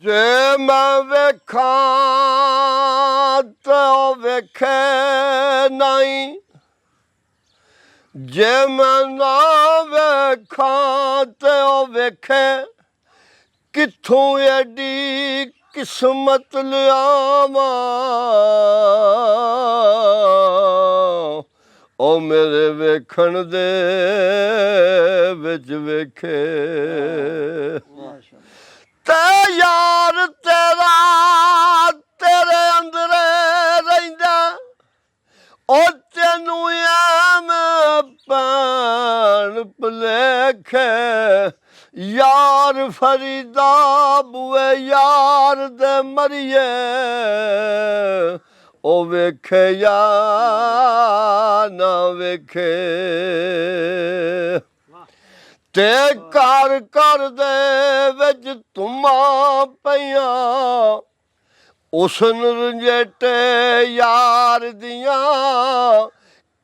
ਜੇ ਮੈਂ ਵੇਖਾਂ ਤੇ ਉਹ ਵੇਖੇ ਨਹੀਂ, ਜੇ ਮੈਂ ਨਾ ਵੇਖਾਂ ਤੇ ਉਹ ਵੇਖੇ। ਕਿੱਥੋਂ ਐਡੀ ਕਿਸਮਤ ਲਿਆਵਾਂ, ਉਹ ਮੇਰੇ ਵੇਖਣ ਦੇ ਵਿੱਚ ਵੇਖੇ। ਤੇ ਯਾਰ ਤੇਰਾ ਤੇਰੇ ਅੰਦਰ ਰਹਿੰਦਾ, ਉਹ ਤੈਨੂੰ ਐਵੇਂ ਭੈਣ ਭੁਲੇਖੇ। ਯਾਰ ਫਰੀਦਾ ਬੂਏ ਯਾਰ ਦੇ ਮਰੀਏ, ਉਹ ਵੇਖੇ ਜਾਂ ਨਾ ਵੇਖੇ। ਤੇ ਘਰ ਘਰ ਦੇ ਵਿੱਚ ਧੁੰਮਾਂ ਪਈਆਂ, ਉਸ ਨਰੰਜੇਟੇ ਯਾਰ ਦੀਆਂ।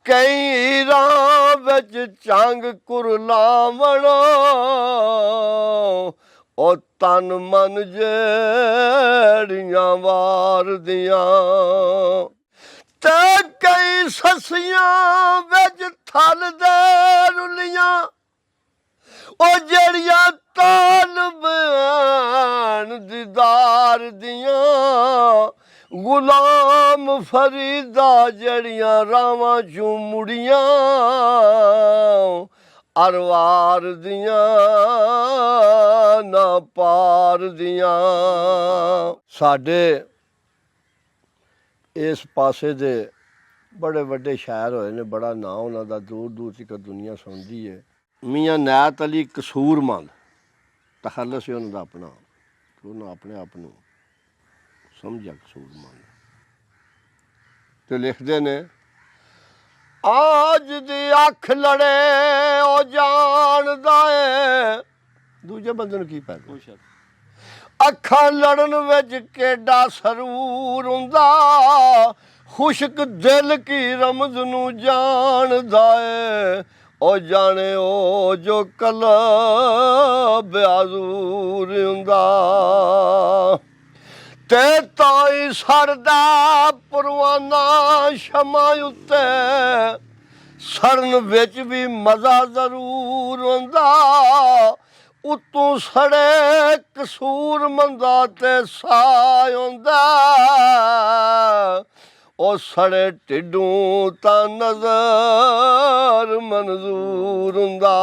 ਕਈ ਰਾਹ ਵਿੱਚ ਚੰਗ ਕੁਰਲਾਵਣ, ਉਹ ਤਨ ਮਨ ਜਿਹੜੀਆਂ ਵਾਰਦੀਆਂ। ਤੇ ਕਈ ਸੱਸੀਆਂ ਵਿੱਚ ਥਲ ਦੇ ਰੁਲੀਆਂ, ਉਹ ਜਿਹੜੀਆਂ ਤਾਲਬਨ ਦੀਦਾਰ ਦੀਆਂ। ਗੁਲਾਮ ਫਰੀਦਾ ਜਿਹੜੀਆਂ ਰਾਵਾਂ ਚੋਂ ਮੁੜੀਆਂ, ਅਰਵਾਰ ਦੀਆਂ ਨਾ ਪਾਰ ਦੀਆਂ। ਸਾਡੇ ਇਸ ਪਾਸੇ ਦੇ ਬੜੇ ਵੱਡੇ ਸ਼ਾਇਰ ਹੋਏ ਨੇ, ਬੜਾ ਨਾਂ ਉਹਨਾਂ ਦਾ ਦੂਰ ਦੂਰ ਤੱਕ ਦੁਨੀਆ ਸੁਣਦੀ ਹੈ। ਮੀਆਂ ਨਾਇਤ ਅਲੀ ਕਸੂਰਮੰਦ, ਤਖੱਲਸ ਸੀ ਉਹਨਾਂ ਦਾ ਆਪਣਾ, ਉਹਨਾਂ ਆਪਣੇ ਆਪ ਨੂੰ ਸਮਝਿਆ ਕਸੂਰਮੰਦ। ਤੇ ਲਿਖਦੇ ਨੇ, ਆਜ ਦੀ ਅੱਖ ਲੜੇ ਉਹ ਜਾਣਦਾ ਏ। ਦੂਜੇ ਬੰਦੇ ਨੂੰ ਕੀ ਪੈਂਦਾ, ਅੱਖਾਂ ਲੜਨ ਵਿੱਚ ਕਿਹੜਾ ਸਰੂਰ ਹੁੰਦਾ। ਖੁਸ਼ਕ ਦਿਲ ਕੀ ਰਮਜ਼ ਨੂੰ ਜਾਣਦਾ ਏ, ਉਹ ਜਾਣੇ ਉਹ ਜੋ ਕਲਬ ਆਜ਼ੂਰ ਹੁੰਦਾ। ਤੇ ਤਾਈ ਸੜਦਾ ਪਰਵਾਨਾ ਸ਼ਮਾਂ ਉੱਤੇ, ਸੜਨ ਵਿੱਚ ਵੀ ਮਜ਼ਾ ਜ਼ਰੂਰ ਹੁੰਦਾ। ਉਤੋਂ ਸੜੇ ਕਸੂਰਮੰਦਾ ਤੇ ਸਾਹ ਹੁੰਦਾ, ਉਹ ਸੜੇ ਢਿੱਡੋਂ ਤਾਂ ਨਜ਼ਰ ਮਨਜ਼ੂਰ ਹੁੰਦਾ।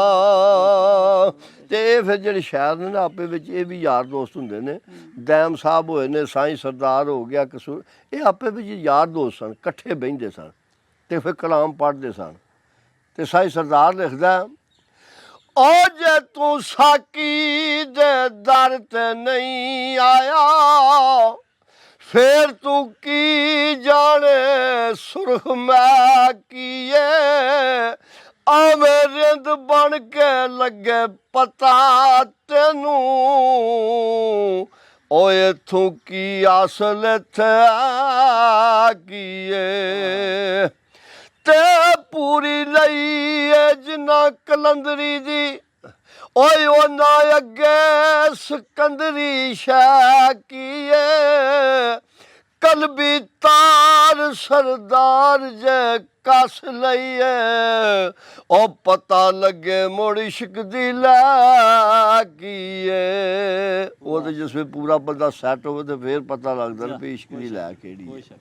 ਤੇ ਇਹ ਫਿਰ ਜਿਹੜੇ ਸ਼ਾਇਰ ਨੇ ਨਾ ਆਪੇ ਵਿੱਚ ਇਹ ਵੀ ਯਾਰ ਦੋਸਤ ਹੁੰਦੇ ਨੇ। ਦੈਮ ਸਾਹਿਬ ਹੋਏ ਨੇ, ਸਾਈਂ ਸਰਦਾਰ ਹੋ ਗਿਆ, ਕਸੂਰ, ਇਹ ਆਪੇ ਵਿੱਚ ਯਾਰ ਦੋਸਤ ਸਨ, ਇਕੱਠੇ ਬਹਿੰਦੇ ਸਨ ਤੇ ਫਿਰ ਕਲਾਮ ਪੜ੍ਹਦੇ ਸਨ। ਤੇ ਸਾਈਂ ਸਰਦਾਰ ਲਿਖਦਾ, ਉਹ ਜੇ ਤੂੰ ਸਾਕੀ ਦੇ ਦਰ ਤੇ ਨਹੀਂ ਆਇਆ, ਫੇਰ ਤੂੰ ਕੀ ਜਾਣੇ ਸੁਰਖ ਮੈਂ ਕੀਏ। ਆਵੇਂ ਰਿੰਦ ਬਣ ਕੇ ਲੱਗੇ ਪਤਾ ਤੈਨੂੰ, ਉਹ ਇੱਥੋਂ ਕੀ ਅਸਲ ਇੱਥੇ ਕੀਏ। ਤੇ ਪੂਰੀ ਲਈ ਏ ਜਿੰਨਾ ਕਲੰਦਰੀ ਦੀ, ਓਏ ਉਹਨਾਂ ਅੱਗੇ ਸਿਕੰਦਰੀ ਸ਼ੈ ਕੀਏ। ਕਲਬੀ ਤਾਰ ਸਰਦਾਰ ਜੇ ਕਸ ਲਈਏ, ਉਹ ਪਤਾ ਲੱਗੇ ਮੁੜ ਇਸ਼ਕ ਦੀ ਲੈ ਕੀਏ। ਉਹ ਤੇ ਜਿਸ ਵੇ ਪੂਰਾ ਬੰਦਾ ਸੈੱਟ ਹੋਵੇ ਤੇ ਫੇਰ ਪਤਾ ਲੱਗਦਾ ਵੀ ਇਸ਼ਕ ਦੀ ਲੈ ਕਿਹੜੀ ਹੈ।